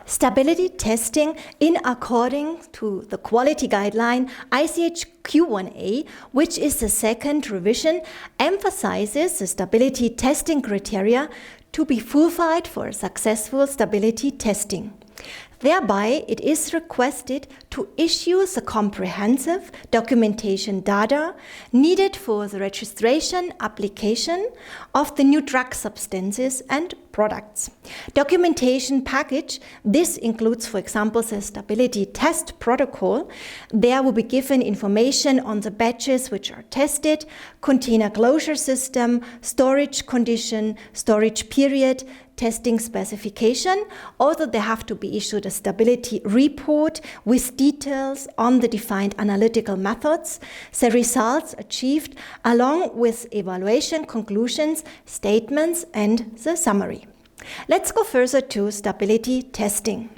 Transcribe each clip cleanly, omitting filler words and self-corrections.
Stability testing, in according to the quality guideline ICH Q1A, which is the second revision, emphasizes the stability testing criteria to be fulfilled for successful stability testing. Thereby, it is requested to issue the comprehensive documentation data needed for the registration application of the new drug substances and products. Documentation package, this includes, for example, the stability test protocol. There will be given information on the batches which are tested, container closure system, storage condition, storage period, testing specification. Also, they have to be issued a stability report with details on the defined analytical methods, the results achieved, along with evaluation conclusions, statements, and the summary. Let's go further to stability testing.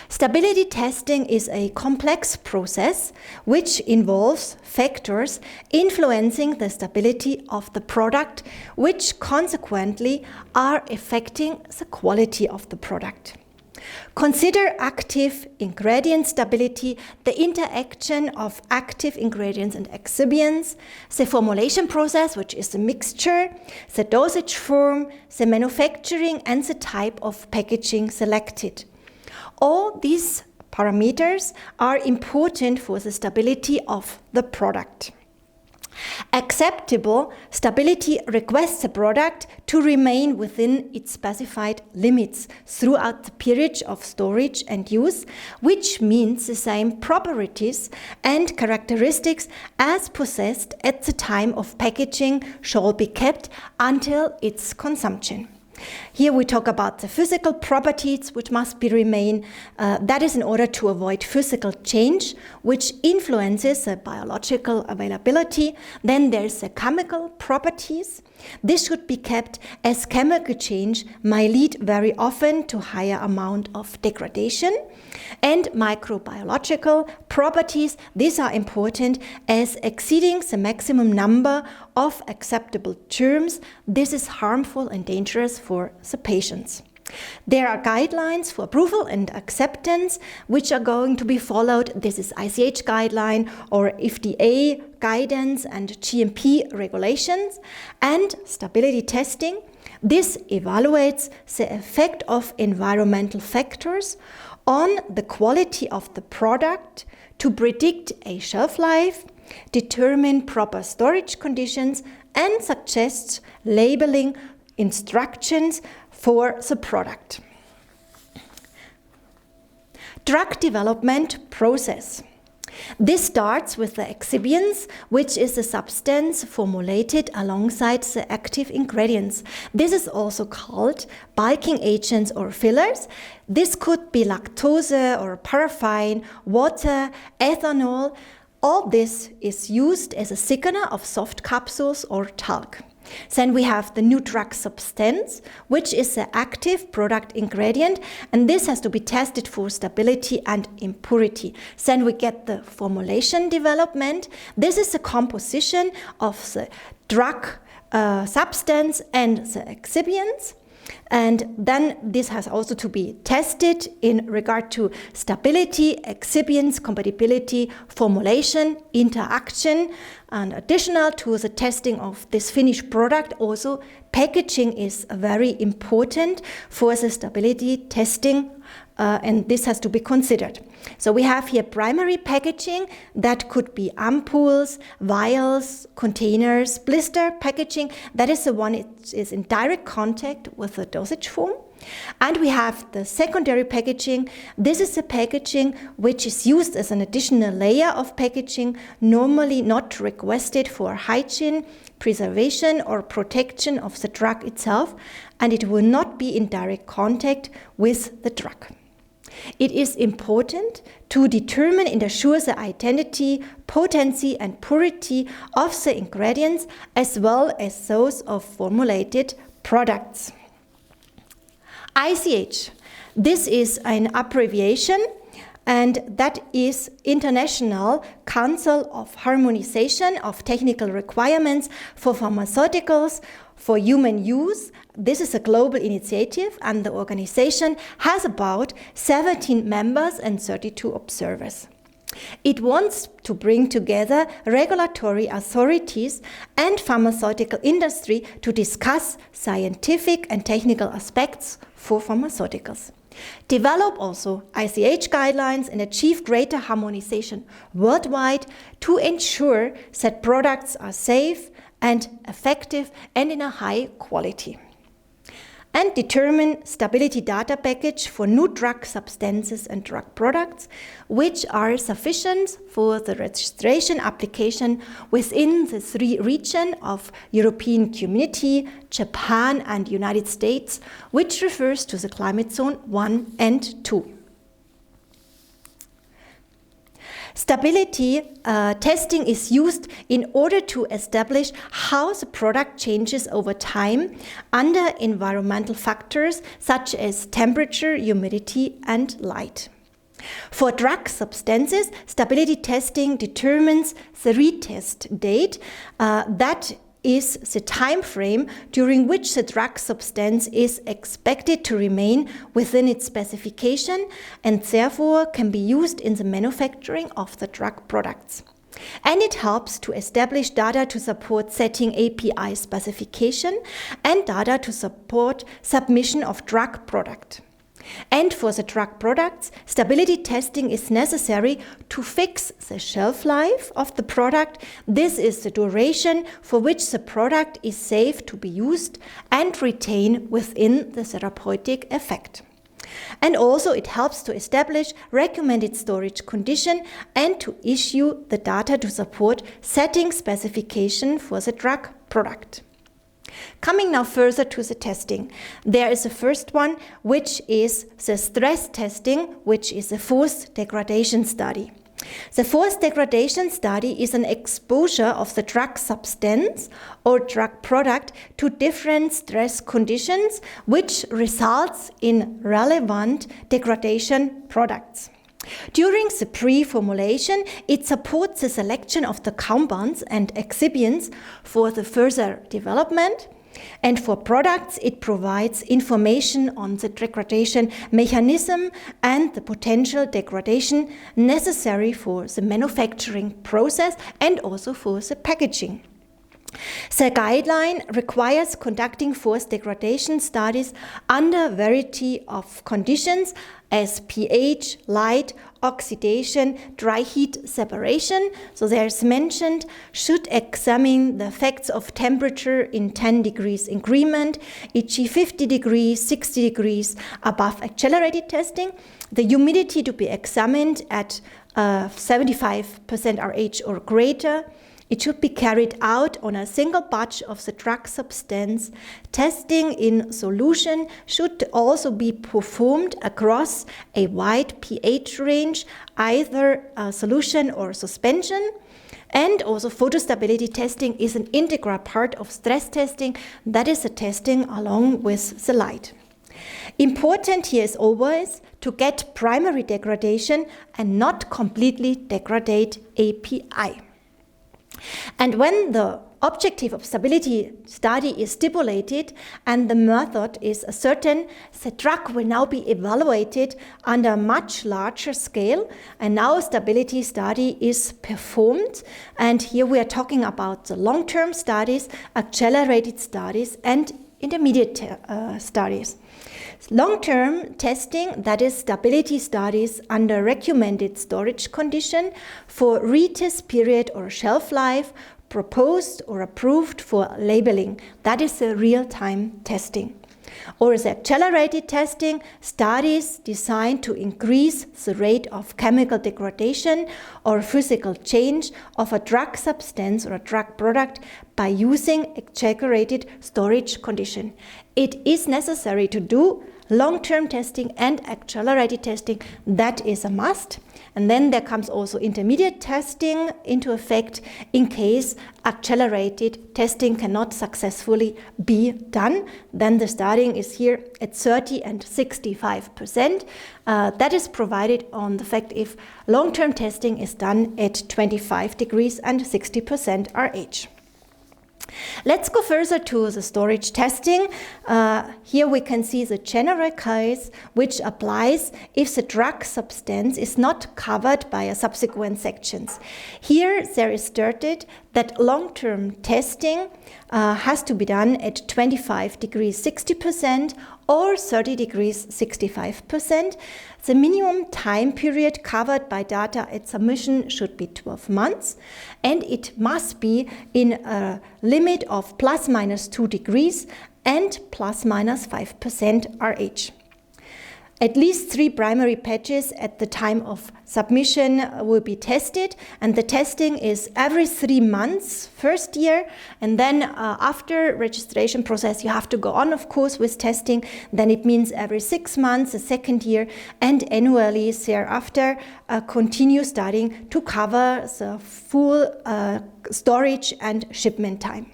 Stability testing is a complex process which involves factors influencing the stability of the product, which consequently are affecting the quality of the product. Consider active ingredient stability, the interaction of active ingredients and excipients, the formulation process, which is the mixture, the dosage form, the manufacturing, and the type of packaging selected. All these parameters are important for the stability of the product. Acceptable stability requests the product to remain within its specified limits throughout the period of storage and use, which means the same properties and characteristics as possessed at the time of packaging shall be kept until its consumption. Here we talk about the physical properties which must be remain. That is in order to avoid physical change, which influences the biological availability. Then there's the chemical properties. This should be kept as chemical change may lead very often to higher amount of degradation. And microbiological properties, these are important as exceeding the maximum number of acceptable germs. This is harmful and dangerous for the patients. There are guidelines for approval and acceptance which are going to be followed. This is ICH guideline or FDA guidance and GMP regulations. And stability testing, this evaluates the effect of environmental factors on the quality of the product to predict a shelf life, determine proper storage conditions, and suggests labeling instructions for the product. Drug development process. This starts with the excipients, which is a substance formulated alongside the active ingredients. This is also called bulking agents or fillers. This could be lactose or paraffin, water, ethanol. All this is used as a thickener of soft capsules or talc. Then we have the new drug substance, which is the active product ingredient, and this has to be tested for stability and impurity. Then we get the formulation development. This is the composition of the drug substance and the excipients. And then this has also to be tested in regard to stability, excipients, compatibility, formulation, interaction, and additional to the testing of this finished product, also packaging is very important for the stability testing, and this has to be considered. So we have here primary packaging that could be ampoules, vials, containers, blister packaging. That is the one that is in direct contact with the dosage form. And we have the secondary packaging. This is the packaging which is used as an additional layer of packaging, normally not requested for hygiene, preservation, or protection of the drug itself, and it will not be in direct contact with the drug. It is important to determine and assure the identity, potency, and purity of the ingredients as well as those of formulated products. ICH. This is an abbreviation and that is International Council of Harmonization of Technical Requirements for Pharmaceuticals for Human Use. This is a global initiative, and the organization has about 17 members and 32 observers. It wants to bring together regulatory authorities and pharmaceutical industry to discuss scientific and technical aspects for pharmaceuticals. Develop also ICH guidelines and achieve greater harmonization worldwide to ensure that products are safe and effective and in a high quality. And determine stability data package for new drug substances and drug products, which are sufficient for the registration application within the 3 regions of European Community, Japan and United States, which refers to the climate zone 1 and 2. Stability testing is used in order to establish how the product changes over time under environmental factors such as temperature, humidity, and light. For drug substances, stability testing determines the retest date, that is the time frame during which the drug substance is expected to remain within its specification and therefore can be used in the manufacturing of the drug products. And it helps to establish data to support setting API specification and data to support submission of drug product. And for the drug products, stability testing is necessary to fix the shelf life of the product. This is the duration for which the product is safe to be used and retain within the therapeutic effect. And also it helps to establish recommended storage condition and to issue the data to support setting specification for the drug product. Coming now further to the testing, there is the first one, which is the stress testing, which is a forced degradation study. The forced degradation study is an exposure of the drug substance or drug product to different stress conditions, which results in relevant degradation products. During the pre-formulation, it supports the selection of the compounds and excipients for the further development. And for products, it provides information on the degradation mechanism and the potential degradation necessary for the manufacturing process and also for the packaging. The guideline requires conducting forced degradation studies under a variety of conditions as pH, light, oxidation, dry heat separation. So there's mentioned, should examine the effects of temperature in 10 degrees increment, e.g. 50 degrees, 60 degrees above accelerated testing. The humidity to be examined at 75% RH or greater. It should be carried out on a single batch of the drug substance. Testing in solution should also be performed across a wide pH range, either a solution or suspension. And also photostability testing is an integral part of stress testing. That is the testing along with the light. Important here is always to get primary degradation and not completely degrade API. And when the objective of stability study is stipulated and the method is certain, the drug will now be evaluated under a much larger scale, and now stability study is performed. And here we are talking about the long-term studies, accelerated studies, and intermediate studies. Long-term testing, that is stability studies under recommended storage condition for retest period or shelf life, proposed or approved for labeling. That is the real-time testing. Or the accelerated testing, studies designed to increase the rate of chemical degradation or physical change of a drug substance or a drug product by using exaggerated storage condition. It is necessary to do long-term testing and accelerated testing. That is a must. And then there comes also intermediate testing into effect in case accelerated testing cannot successfully be done. Then the starting is here at 30 and 65%. That is provided on the fact if long-term testing is done at 25 degrees and 60% RH. Let's go further to the storage testing. Here we can see the general case which applies if the drug substance is not covered by a subsequent sections. Here there is stated that long-term testing has to be done at 25 degrees 60% or 30 degrees 65%. The minimum time period covered by data at submission should be 12 months, and it must be in a limit of plus minus 2 degrees and plus minus 5% RH. At least 3 primary patches at the time of submission will be tested, and the testing is every 3 months first year, and then after registration process you have to go on, of course, with testing. Then it means every 6 months the second year, and annually thereafter continue studying to cover the full storage and shipment time.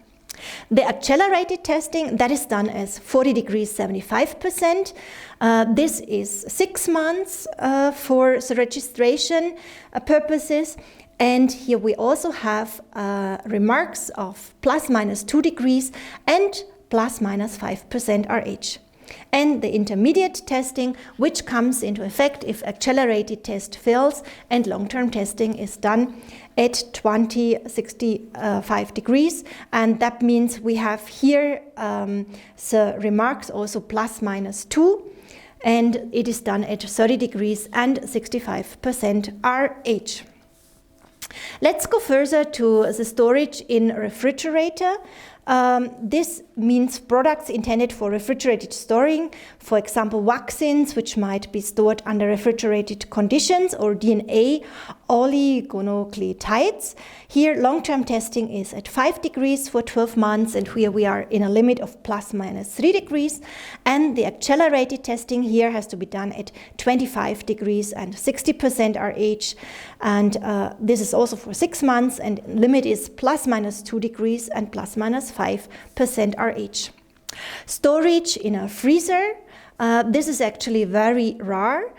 The accelerated testing, that is done as 40 degrees 75%. This is 6 months for the registration purposes. And here we also have remarks of plus minus 2 degrees and plus minus 5% RH. And the intermediate testing, which comes into effect if accelerated test fails and long-term testing is done at 65 degrees. And that means we have here the remarks also plus minus 2, and it is done at 30 degrees and 65% RH. Let's go further to the storage in refrigerator. This means products intended for refrigerated storing, for example, vaccines, which might be stored under refrigerated conditions, or DNA oligonucleotides. Here, long-term testing is at 5 degrees for 12 months, and here we are in a limit of plus minus 3 degrees. And the accelerated testing here has to be done at 25 degrees and 60% RH. And this is also for 6 months, and limit is plus minus 2 degrees and plus minus 5% RH. Storage in a freezer. This is actually very rare.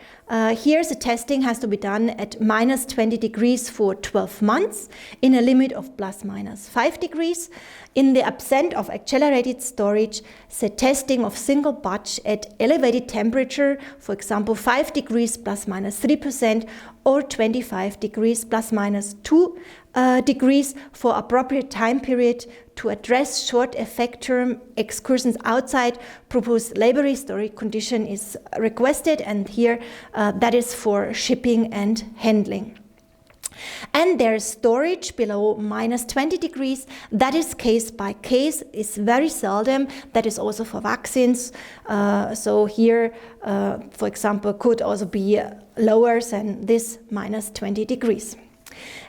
Here the testing has to be done at minus 20 degrees for 12 months in a limit of plus minus 5 degrees. In the absence of accelerated storage, the testing of single batch at elevated temperature, for example 5 degrees plus minus 3% or 25 degrees plus minus 2 degrees for appropriate time period to address short effect term excursions outside proposed laboratory storage condition is requested, and here that is for shipping and handling. And there's storage below minus 20 degrees. That is case by case, is very seldom. That is also for vaccines. So here, for example, could also be lower than this minus 20 degrees.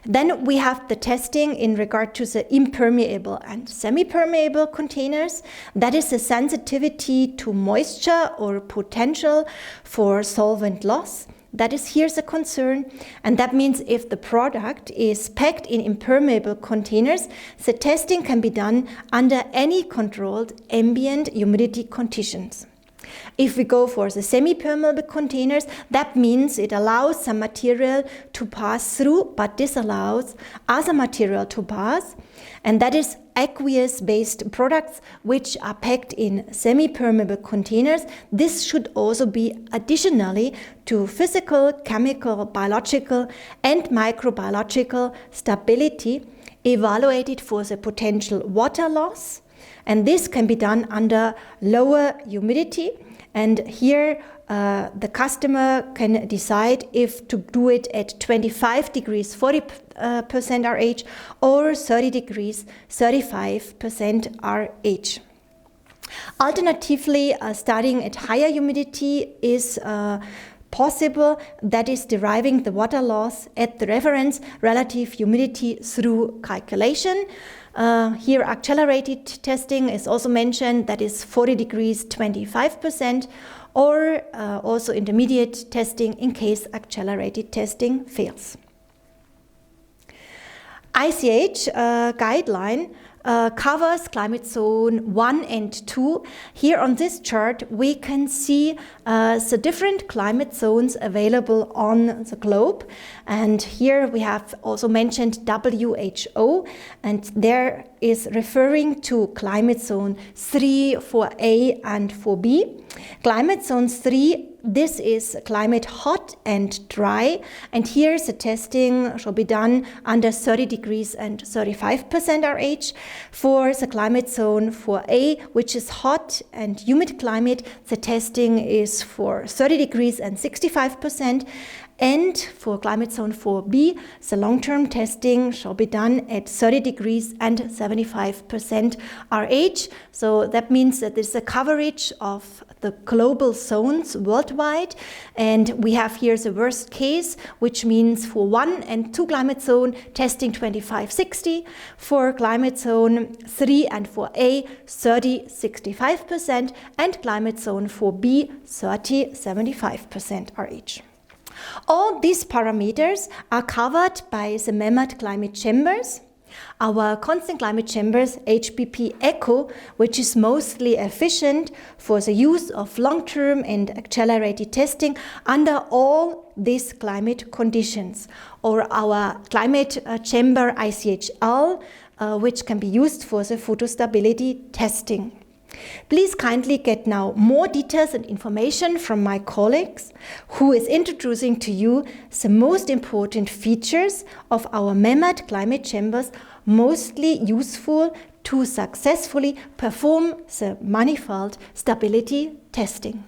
Then we have the testing in regard to the impermeable and semi-permeable containers. That is the sensitivity to moisture or potential for solvent loss. That is here the concern, and that means if the product is packed in impermeable containers, the testing can be done under any controlled ambient humidity conditions. If we go for the semi-permeable containers, that means it allows some material to pass through, but disallows other material to pass, and that is aqueous-based products which are packed in semi-permeable containers. This should also be additionally to physical, chemical, biological, and microbiological stability evaluated for the potential water loss, and this can be done under lower humidity. And here the customer can decide if to do it at 25 degrees 40% RH or 30 degrees 35% RH. Alternatively, starting at higher humidity is possible, that is deriving the water loss at the reference relative humidity through calculation. Here accelerated testing is also mentioned, that is 40 degrees 25%, or also intermediate testing in case accelerated testing fails. ICH guideline covers climate zone 1 and 2. Here on this chart we can see the different climate zones available on the globe, and here we have also mentioned WHO, and there is referring to climate zone 3 for A and for B. Climate zone 3, this is climate hot and dry, and here the testing shall be done under 30 degrees and 35% RH. For the climate zone 4A, which is hot and humid climate, the testing is for 30 degrees and 65%. And for climate zone 4B, the long-term testing shall be done at 30 degrees and 75% RH. So that means that there's a coverage of the global zones worldwide. And we have here the worst case, which means for 1 and 2 climate zone, testing 25-60. For climate zone 3 and 4A, 30-65%. And climate zone 4B, 30-75% RH. All these parameters are covered by the Memmert climate chambers. Our constant climate chambers HPP Echo, which is mostly efficient for the use of long-term and accelerated testing under all these climate conditions, or our climate chamber ICHL, which can be used for the photostability testing. Please kindly get now more details and information from my colleagues, who is introducing to you the most important features of our Memmert climate chambers, mostly useful to successfully perform the manifold stability testing.